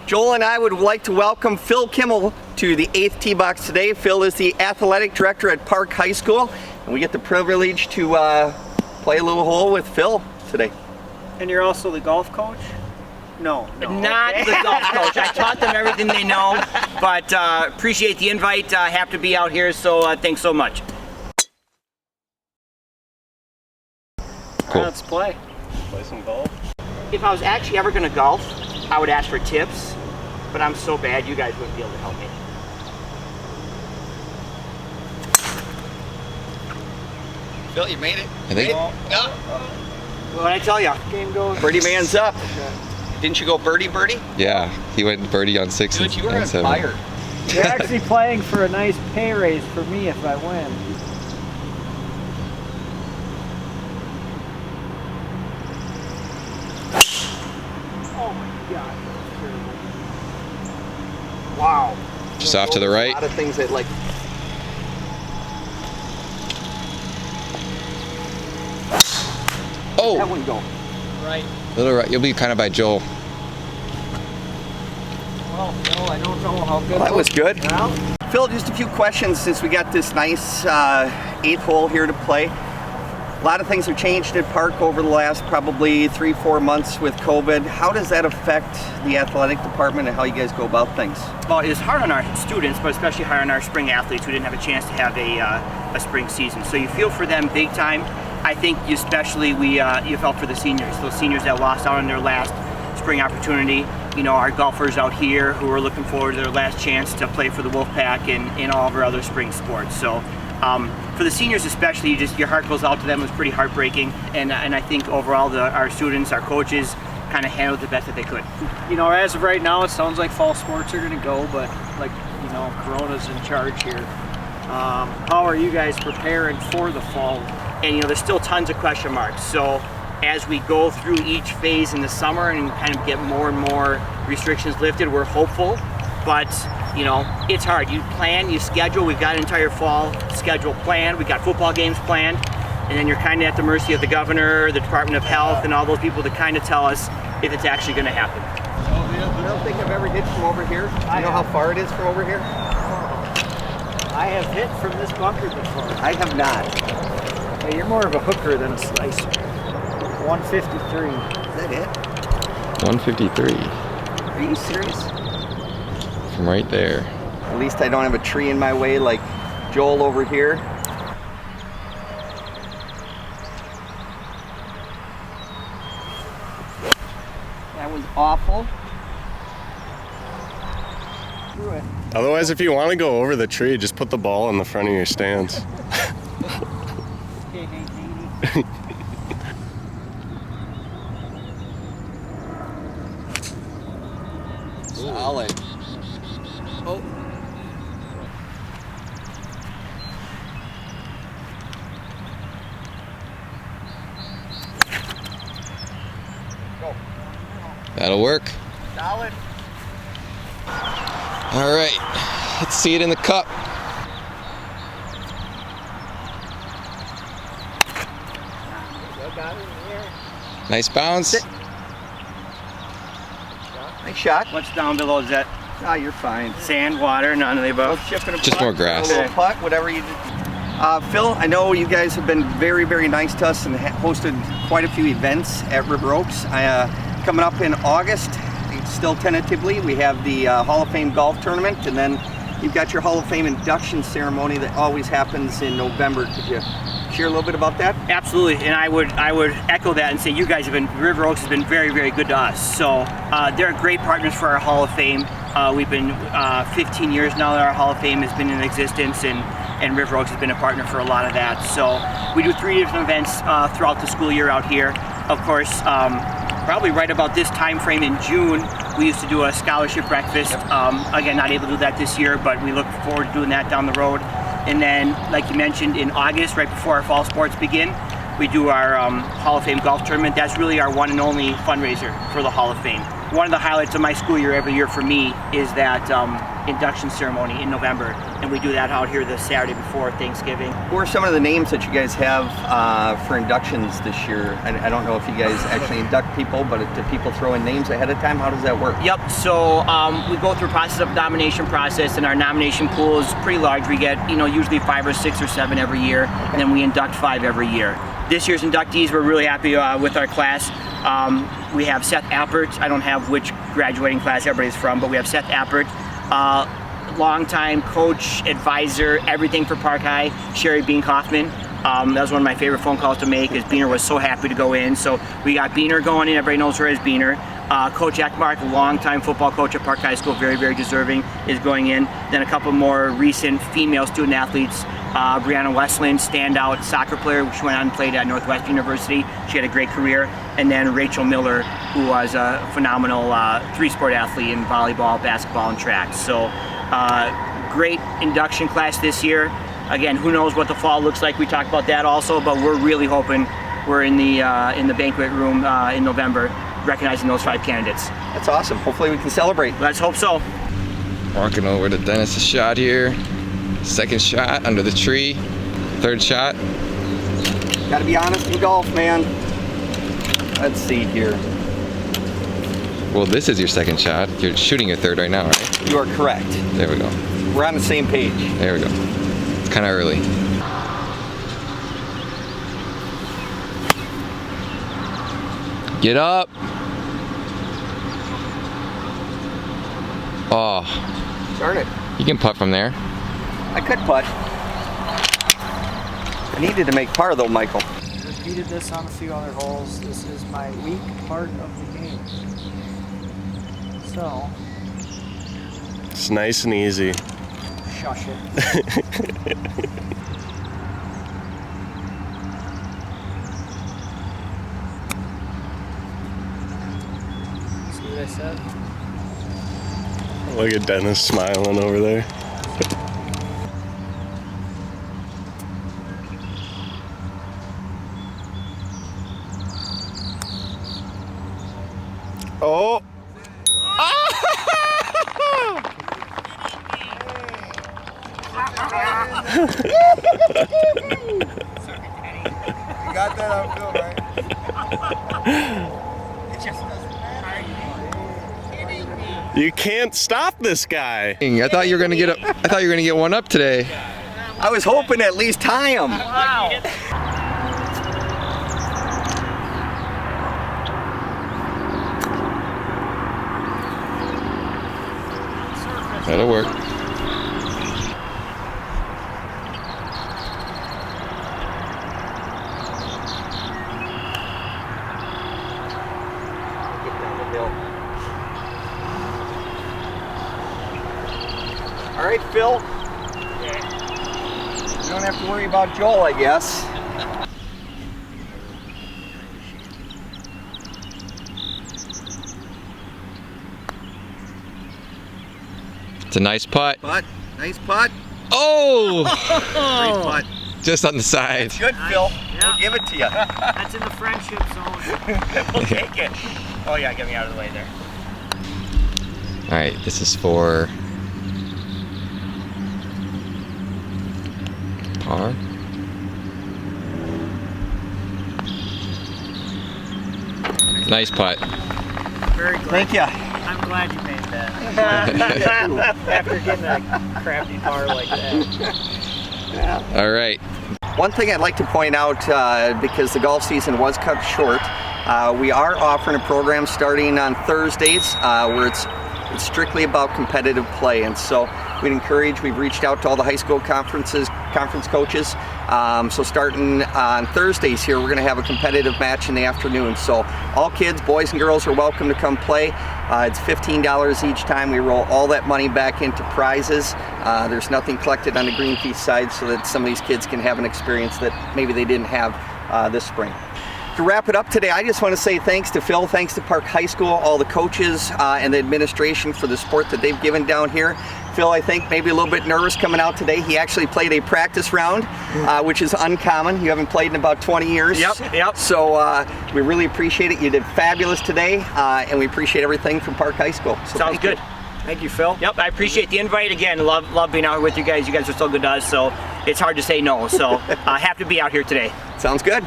Joel and I would like to welcome Phil Kuemmel to the 8th tee box today. Phil is the athletic director at Park High School, and we get the privilege to play a little hole with Phil today. And you're also the golf coach? No. Not the golf coach. I taught them everything they know, but appreciate the invite. Have to be out here, so thanks so much. Cool. Let's play. Play some golf. If I was actually ever going to golf, I would ask for tips, but I'm so bad you guys wouldn't be able to help me. Phil, you made it. I think. What did I tell you? Game goes. Birdie man's up. Didn't you go birdie? Yeah, he went birdie on 6 Dude, you were and on 7. fire. You're actually playing for a nice pay raise for me if I win. Oh my God. Wow. Just off to the right. A lot of things that like. Oh, That one go. Right. little right. You'll be kind of by Joel. Well, no, I don't know how good. Well, that was good. Well, Phil, just a few questions since we got this nice 8th hole here to play. A lot of things have changed at Park over the last probably 3-4 months with COVID. How does that affect the athletic department and how you guys go about things? Well, it is hard on our students, but especially hard on our spring athletes who didn't have a chance to have a spring season. So you feel for them big time. I think especially you felt for the seniors, those seniors that lost out on their last spring opportunity. You know, our golfers out here who are looking forward to their last chance to play for the Wolfpack and all of our other spring sports. So for the seniors especially, your heart goes out to them. It was pretty heartbreaking, and I think overall our students, our coaches, kind of handled the best that they could. you know, as of right now, it sounds like fall sports are going to go, but like, you know, Corona's in charge here. How are you guys preparing for the fall? And you know, there's still tons of question marks. So as we go through each phase in the summer and kind of get more and more restrictions lifted, we're hopeful, but you know, it's hard. You plan, you schedule. We've got an entire fall schedule planned. We've got football games planned, and then you're kind of at the mercy of the governor, the Department of Health, and all those people to kind of tell us if it's actually going to happen. I don't think I've ever hit from over here. Do you know how far it is from over here? I have hit from this bunker before. I have not. Hey, you're more of a hooker than a slicer. 153. Is that it? 153 Are you serious? from right there. At least I don't have a tree in my way like Joel over here. That was awful. Through it. Otherwise, if you want to go over the tree, just put the ball in the front of your stance. Solid. Oh. That'll work. Solid. All right, let's see it in the cup. Nice bounce. Nice shot. What's down below? Is that Ah, you're fine. sand, water, none of the above? Chip and a Just putt, more grass. A little putt, whatever you do. Phil, I know you guys have been very, very nice to us and hosted quite a few events at River Oaks. Coming up in August, still tentatively, we have the Hall of Fame golf tournament, and then you've got your Hall of Fame induction ceremony that always happens in November. Could you share a little bit about that? Absolutely, and I would echo that and say you guys have been, River Oaks has been very, very good to us. So they're great partners for our Hall of Fame. We've been 15 years now that our Hall of Fame has been in existence, and River Oaks has been a partner for a lot of that. So we do 3 different events throughout the school year out here. Of course, probably right about this time frame in June, we used to do a scholarship breakfast. Again, not able to do that this year, but we look forward to doing that down the road. And then, like you mentioned, in August, right before our fall sports begin, we do our Hall of Fame golf tournament. That's really our one and only fundraiser for the Hall of Fame. One of the highlights of my school year every year for me is that induction ceremony in November, and we do that out here the Saturday before Thanksgiving. Who are some of the names that you guys have for inductions this year? I don't know if you guys actually induct people, but do people throw in names ahead of time? How does that work? Yep, so we go through a process of nomination process, and our nomination pool is pretty large. We get, usually 5 or 6 or 7 every year, and then we induct 5 every year. This year's inductees, we're really happy with our class. We have Seth Appert. I don't have which graduating class everybody's from, but we have Seth Appert, longtime coach, advisor, everything for Park High. Sherry Bean Kaufman. That was one of my favorite phone calls to make, as Beaner was so happy to go in. So we got Beaner going in. Everybody knows her as Beaner. Coach Ekmark, longtime football coach at Park High School, very, very deserving, is going in. Then a couple more recent female student athletes. Brianna Westland, standout soccer player. She went on and played at Northwestern University. She had a great career. And then Rachel Miller, who was a phenomenal 3-sport athlete in volleyball, basketball, and track. So great induction class this year. Again, who knows what the fall looks like. We talked about that also, but we're really hoping we're in the banquet room in November, recognizing those 5 candidates. That's awesome. Hopefully we can celebrate. Let's hope so. Walking over to Dennis' shot here. Second shot under the tree. Third shot. Got to be honest in golf, man. Let's see here. Well, this is your second shot. You're shooting your third right now, right? You are correct. There we go. We're on the same page. There we go. It's kind of early. Get up. Oh, Darn it. you can putt from there. I could putt. I needed to make par though, Michael. Repeated this on a few other holes. This is my weak part of the game. So, It's nice and easy. shush it. See what I said? Look at Dennis smiling over there. Oh! You got that on film, right? You can't stop this guy. I thought you were gonna get one up today. I was hoping to at least tie him. Wow. That'll work. Get down the hill. All right, Phil. You don't have to worry about Joel, I guess. It's a nice putt. Putt. Nice putt. Oh! Great putt. Just on the side. Good, Phil. Yeah. We'll give it to you. That's in the friendship zone. We'll take it. Oh yeah, get me out of the way there. All right, this is for par. Nice putt. Very glad. Thank you. I'm glad you made that. After getting a crappy par like that. All right. One thing I'd like to point out, because the golf season was cut short, we are offering a program starting on Thursdays where it's strictly about competitive play, and so we've reached out to all the high school conference coaches. So starting on Thursdays here, we're going to have a competitive match in the afternoon. So all kids, boys and girls, are welcome to come play. It's $15 each time. We roll all that money back into prizes. There's nothing collected on the green fee side, so that some of these kids can have an experience that maybe they didn't have this spring. To wrap it up today, I just want to say thanks to Phil, thanks to Park High School, all the coaches and the administration for the support that they've given down here. Phil, I think maybe a little bit nervous coming out today. He actually played a practice round, which is uncommon. You haven't played in about 20 years. Yep. So we really appreciate it. You did fabulous today, and we appreciate everything from Park High School. So Sounds good. Thank you, Phil. Yep, I appreciate the invite. Again, love being out here with you guys. You guys are so good to us, so it's hard to say no. So happy to be out here today. Sounds good.